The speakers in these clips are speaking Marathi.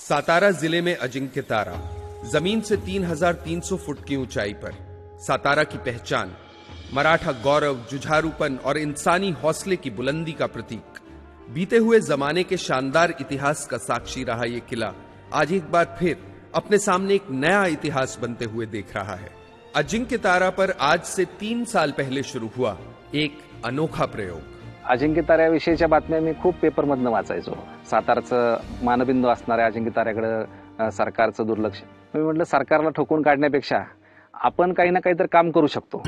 सातारा जिले में अजिंक्य तारा, जमीन से 3,300 फुट की ऊंचाई पर सातारा की पहचान, मराठा गौरव, जुझारूपन और इंसानी हौसले की बुलंदी का प्रतीक। बीते हुए जमाने के शानदार इतिहास का साक्षी रहा ये किला आज एक बार फिर अपने सामने एक नया इतिहास बनते हुए देख रहा है। अजिंक्य तारा पर आज से 3 साल पहले शुरू हुआ एक अनोखा प्रयोग। अजिंक्य ताऱ्याविषयीच्या बातम्या मी खूप पेपरमधनं वाचायचो। सातारचं मानबिंदू असणाऱ्या अजिंक्य ताऱ्याकडे सरकारचं दुर्लक्ष। मी म्हटलं सरकारला ठोकून काढण्यापेक्षा आपण काही ना काहीतरी काम करू शकतो।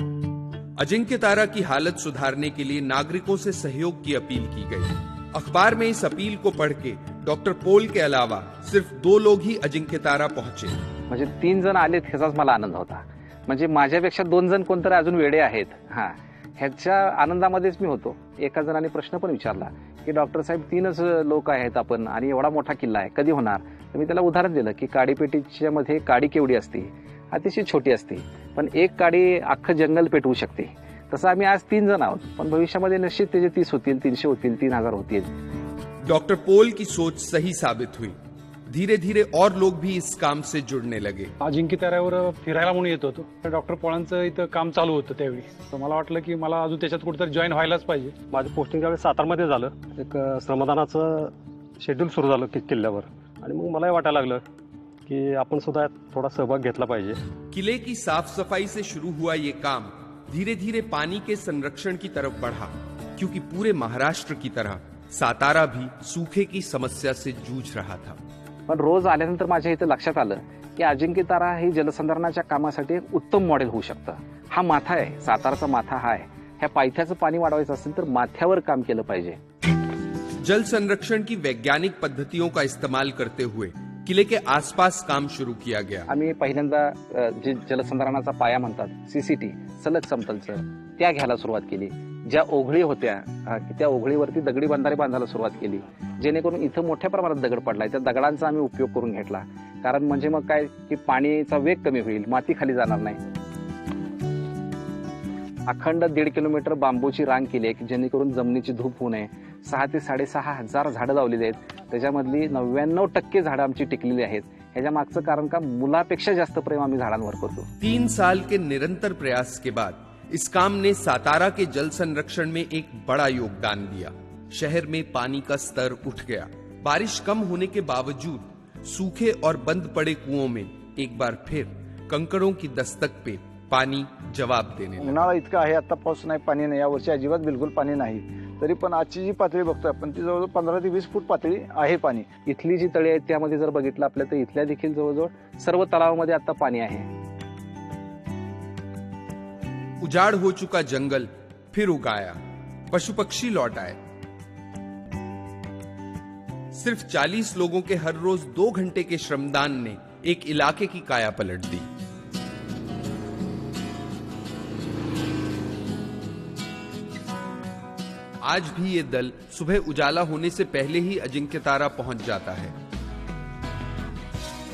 अजिंक्य तारा की हालत सुधारने के लिए नागरिकों से सहयोग की अपील की गई। अखबार में इस अपील को पढ़ के डॉक्टर पोल के अलावा सिर्फ 2 लोग ही अजिंक्य तारा पहुंचे। म्हणजे 3 जण आलेत ह्याचाच मला आनंद होता। म्हणजे माझ्यापेक्षा 2 जण कोणतरी अजून वेडे आहेत ह्याच्या आनंदामध्येच मी होतो। एका जणाने प्रश्न पण विचारला की डॉक्टर साहेब 3च लोक आहेत आपण आणि एवढा मोठा किल्ला आहे कधी होणार। तर मी त्याला उदाहरण दिलं की काडीपेटीच्या मध्ये काडी केवढी असते, अतिशय छोटी असते, पण एक काडी अख्खं जंगल पेटवू शकते। तसं आम्ही आज 3 जण आहोत, पण भविष्यामध्ये निश्चित त्याचे 30 होतील, 300 होतील, 3000 होतील। डॉक्टर पोल की सोच सही साबित हुई। धीरे धीरे और लोग भी इस काम से जुड़ने लगे। अजिंक्य ताऱ्यावर फिरायला म्हणून येत होतो, डॉक्टर पोळांचं इथं काम चालू होतं त्यावेळी। तर मला वाटलं की मला अजून त्याच्यात कुठेतरी जॉईन व्हायलाच पाहिजे। माझं पोस्टिंग त्यावेळी सातारमध्ये झालं। एक श्रमदानाचं शेड्यूल सुरू झालं किल्ल्यावर आणि मग मलाही वाटायला लागलं कि आपण सुद्धा थोड़ा सहभाग घेतला पाहिजे। किले की साफ सफाई से शुरू हुआ ये काम धीरे धीरे पानी के संरक्षण की तरफ बढ़ा, क्योंकि पूरे महाराष्ट्र की तरह सातारा भी सूखे की समस्या से जूझ रहा था। पण रोज आल्यानंतर माझ्या इथं लक्षात आलं की अजिंक्य तारा ही जलसंधारणाच्या कामासाठी एक उत्तम मॉडेल होऊ शकतं। हा माथा आहे, साताराचा माथा हा आहे। ह्या पायथ्याचं पाणी वाढवायचं असेल तर माथ्यावर काम केलं पाहिजे। जल संरक्षण की वैज्ञानिक पद्धतियों का इस्तेमाल करते हुए किले के आसपास काम शुरू किया गया। आम्ही पहिल्यांदा जे जलसंधारणाचा पाया म्हणतात सीसीटी सलग समतलचं त्या घ्यायला सुरुवात केली। ज्या ओघळी होत्या त्या ओघळीवरती दगडी बंधारे बांधायला सुरुवात केली, जेणेकरून इथं मोठ्या प्रमाणात दगड पडलाय त्या दगडांचा आम्ही उपयोग करून घेतला। कारण म्हणजे मग काय की पाणीचा वेग कमी होईल, माती खाली जाणार नाही। अखंड 1.5 किलोमीटर बांबूची रांग केली आहे की जेणेकरून जमिनीची धूप होऊ नये। 6 ते 6.5 हजार झाडं लावलेली आहेत, त्याच्यामधली 99% झाडं आमची टिकलेली आहेत। ह्याच्या मागचं कारण का मुलापेक्षा जास्त प्रेम आम्ही झाडांवर करतो। 3 साल के निरंतर प्रयास के बाद इस काम ने सातारा के जल संरक्षण में एक बड़ा योगदान दिया। शहर में पानी का स्तर उठ गया। बारिश कम होने के बावजूद सूखे और बंद पड़े कुओं में एक बार फिर कंकड़ों की दस्तक पे पानी जवाब देने लगा। उन्हाळा इतका आहे, आता पाऊस नाही, पाणी नाही, यावर्षी अजिबात बिलकुल पाणी नाही। तरी पण आजची जी पातळी बघतोय आपण ती जवळजवळ 15 ते 20 फूट पातळी आहे पाणी। इथली जी तळी आहेत त्यामध्ये जर बघितलं आपल्या तर इथल्या देखील जवळजवळ सर्व तलावामध्ये आता पाणी आहे। उजाड़ हो चुका जंगल फिर उगाया, पशु पक्षी लौट आए। सिर्फ 40 लोगों के हर रोज 2 घंटे के श्रमदान ने एक इलाके की काया पलट दी। आज भी ये दल सुबह उजाला होने से पहले ही अजिंक्य तारा पहुंच जाता है।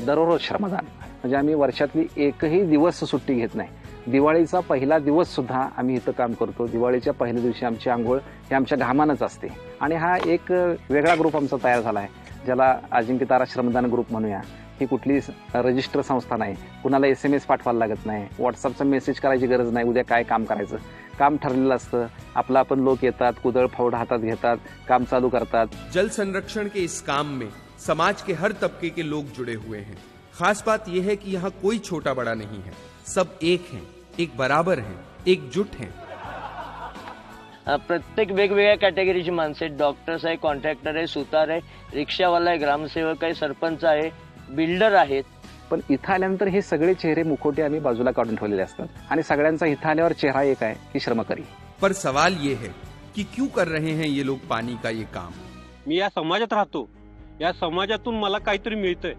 दररोज श्रमदान म्हणजे आम्ही वर्षातली एकही दिवस सुट्टी घेत नाही। दिवाळीचा पहिला दिवस सुद्धा आम्ही इथं काम करतो। दिवाळीच्या पहिल्या दिवशी आमची आंघोळ ही आमच्या घामानच असते आणि हा एक वेगळा ग्रुप आमचा तयार झाला आहे, ज्याला अजिंक्य तारा श्रमदान ग्रुप म्हणूया। ही कुठली रजिस्टर संस्था नाही, कुणाला SMS पाठवायला लागत नाही, व्हॉट्सअपचा मेसेज करायची गरज नाही। उद्या काय काम करायचं काम ठरलेलं असतं, आपलं आपण लोक येतात, कुदळ फावड हातात घेतात, काम चालू करतात। जल संरक्षण के इस काम में समाज के हर तबके के लोग जुड़े हुए हैं। खास बात यह है कि यहाँ कोई छोटा बड़ा नहीं है, सब एक हैं, एक बराबर हैं, एकजुट हैं। प्रत्येक वेगवेगळ्या कॅटेगरीची माणसं आहेत। डॉक्टर्स आहे, कॉन्ट्रॅक्टर आहे, सुतार आहे, रिक्षावाला आहे, ग्रामसेवक आहे, सरपंच आहे, बिल्डर आहेत। पण इथं आल्यानंतर हे सगळे चेहरे मुखोटे आम्ही बाजूला काढून ठेवलेले असतात आणि सगळ्यांचा इथं आल्यावर चेहरा एक आहे की श्रमकरी। पर सवाल ये है कि क्यों कर रहे हैं ये लोग पानी का ये काम। मी या समाजात राहतो, या समाजातून मला काहीतरी मिळतंय,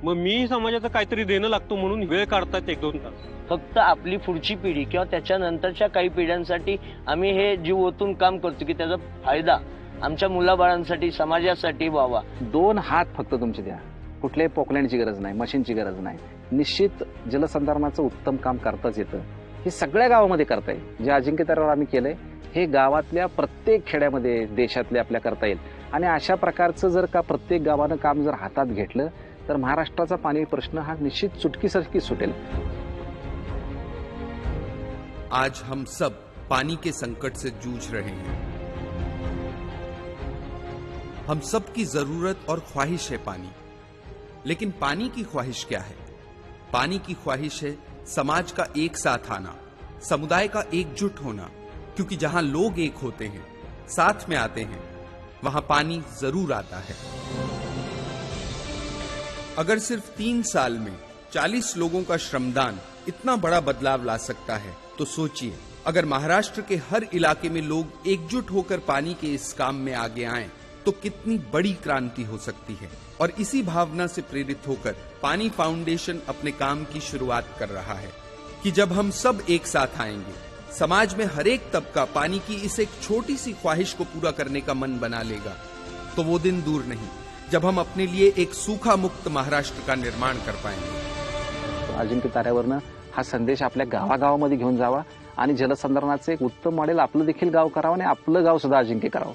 मग मी समाजाचं काहीतरी देणं लागतो म्हणून वेळ काढतात 1-2 तास। फक्त आपली पुढची पिढी किंवा त्याच्यानंतरच्या काही पिढ्यांसाठी आम्ही हे जीव ओतून काम करतो की त्याचा फायदा आमच्या मुलाबाळांसाठी, समाजासाठी व्हावा। 2 हात फक्त तुमचे द्या, कुठल्याही पोकलँडची गरज नाही, मशीनची गरज नाही। निश्चित जलसंधारणाचं उत्तम काम करताच येतं। हे सगळ्या गावामध्ये करताय। जे अजिंक्य ताऱ्यावर आम्ही केलंय हे गावातल्या प्रत्येक खेड्यामध्ये देशातल्या आपल्या करता येईल. आणि अशा प्रकारचं जर का प्रत्येक गावानं काम जर हातात घेतलं तर महाराष्ट्राचा पाणी प्रश्न हा निश्चित चुटकीसरकी सुटेल. आज हम सब पानी के संकट से जूझ रहे हैं. हम सब की जरूरत और ख्वाहिश है पानी. लेकिन पानी की ख्वाहिश क्या है? पानी की ख्वाहिश है समाज का एक साथ आना, समुदाय का एकजुट होना. क्योंकि जहां लोग एक होते हैं, साथ में आते हैं, वहां पानी जरूर आता है. अगर सिर्फ 3 साल में 40 लोगों का श्रमदान इतना बड़ा बदलाव ला सकता है तो सोचिए, अगर महाराष्ट्र के हर इलाके में लोग एकजुट होकर पानी के इस काम में आगे आएं तो कितनी बड़ी क्रांति हो सकती है. और इसी भावना से प्रेरित होकर पानी फाउंडेशन अपने काम की शुरुआत कर रहा है कि जब हम सब एक साथ आएंगे, समाज में हर एक तबका पानी की इस एक छोटी सी ख्वाहिश को पूरा करने का मन बना लेगा, तो वो दिन दूर नहीं जब हम अपने लिए एक सूखा मुक्त महाराष्ट्र का निर्माण कर पाएंगे. अजिंक्य ताऱ्यावरनं हा संदेश आपल्या गावागावामध्ये घेऊन जावा आणि जलसंधारणाचे एक उत्तम मॉडेल आपलं देखील गाव करावं आणि आपलं गाव सुद्धा अजिंक्य करावं.